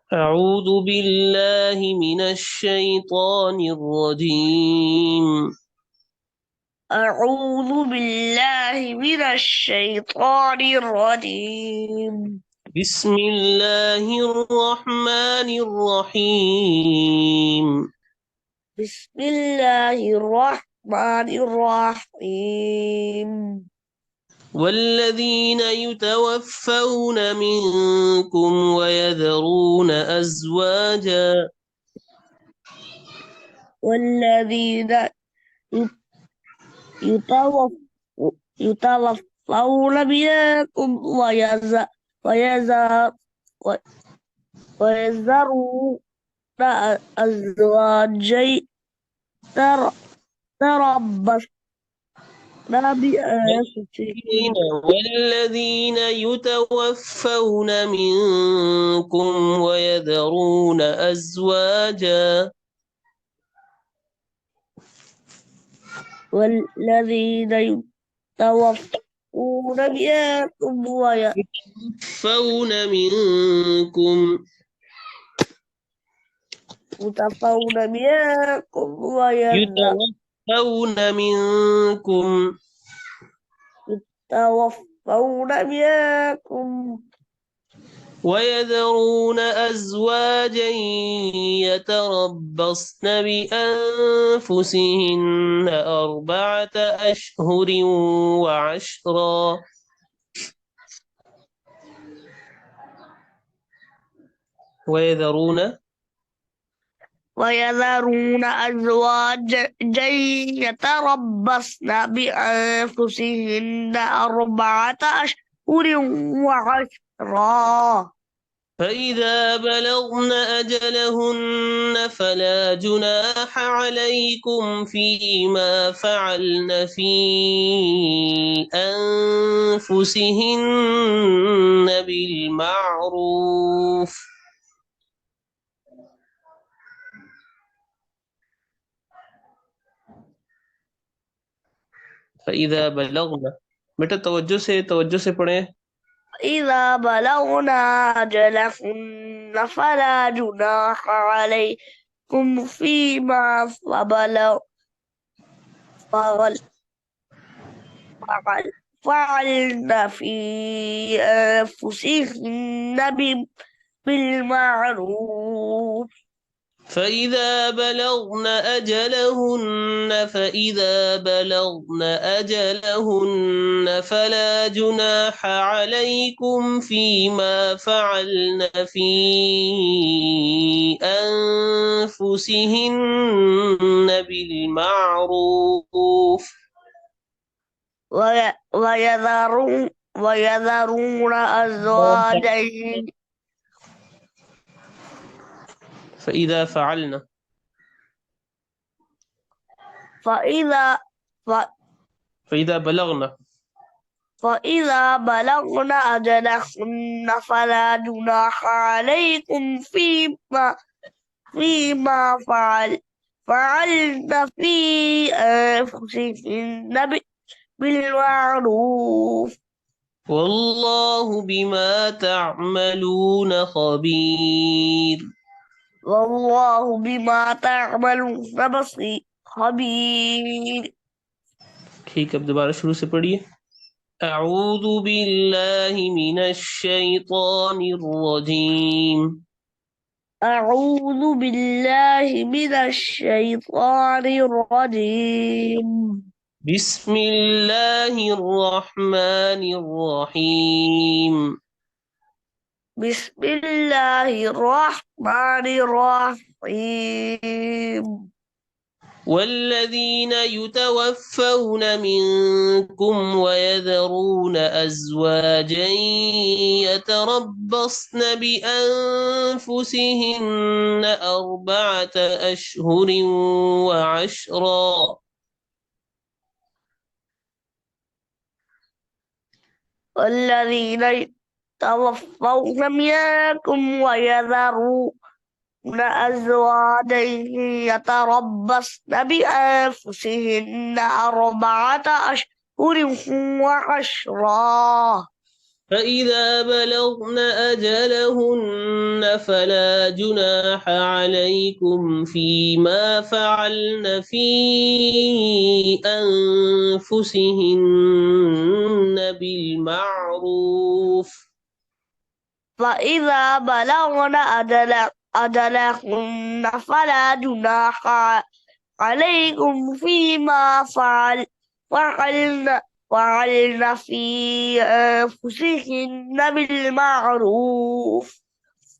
أعوذ بالله من الشيطان الرجيم. أعوذ بالله من الشيطان الرجيم. بسم الله الرحمن الرحيم. بسم الله الرحمن الرحيم. والذين يتوفون منكم ويذرون أزواجا والذين يتوف- يتوفون منكم ويذر- ويذرون أزواجا تر- تربصن بأنفسهن والذين يتوفون منكم ويذرون أزواجا والذين يتوفون منكم يتوفون منكم يتوفون منكم يتوفون منكم ويذرون أزواجا يتربصن بأنفسهن أربعة أشهر وعشرا. ويذرون أزواجا يتربصن بأنفسهن أربعة أشهر وعشرا. فإذا بلغن أجلهن فلا جناح عليكم فيما فعلن في أنفسهن بالمعروف. فإذا بلغن बेटा तवज्जो से पढ़ें. إذا بلغنا أجلهن فلا جناح عليكم فيما فعل فعلن في أنفسهن بالمعروف. فإذا بلغن أجلهن فلا جناح عليكم فيما فعلن في أنفسهن بالمعروف. ويذرون أزواجا فإذا فعلن فإذا ف- فإذا بلغن فإذا بلغن أجلهن فلا جناح عليكم فيما فعلن في أنفسهن بالمعروف. والله بما تعملون خبير. والله بما تعملون خبير. ठीक है, अब दोबारा शुरू से पढ़िए. أعوذ بالله من الشيطان الرجيم. أعوذ بالله من الشيطان الرجيم. بسم الله الرحمن الرحيم. بسم الله الرحمن الرحيم. والذين يتوفون منكم ويذرون أزواجا يتربصن بأنفسهن أربعة أشهر وعشرا. والذين يتوفون منكم ويذرون أزواجا يتربصن بأنفسهن أربعة أشهر وعشرا. فإذا بلغن أجلهن فلا جناح عليكم فيما فعلن في أنفسهن بالمعروف. فإذا بلغن أجلهن فلا جناح عليكم فيما فعلن في أنفسهن بالمعروف.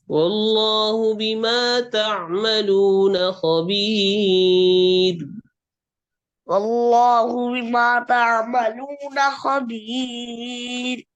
والله بما تعملون خبير. والله بما تعملون خبير.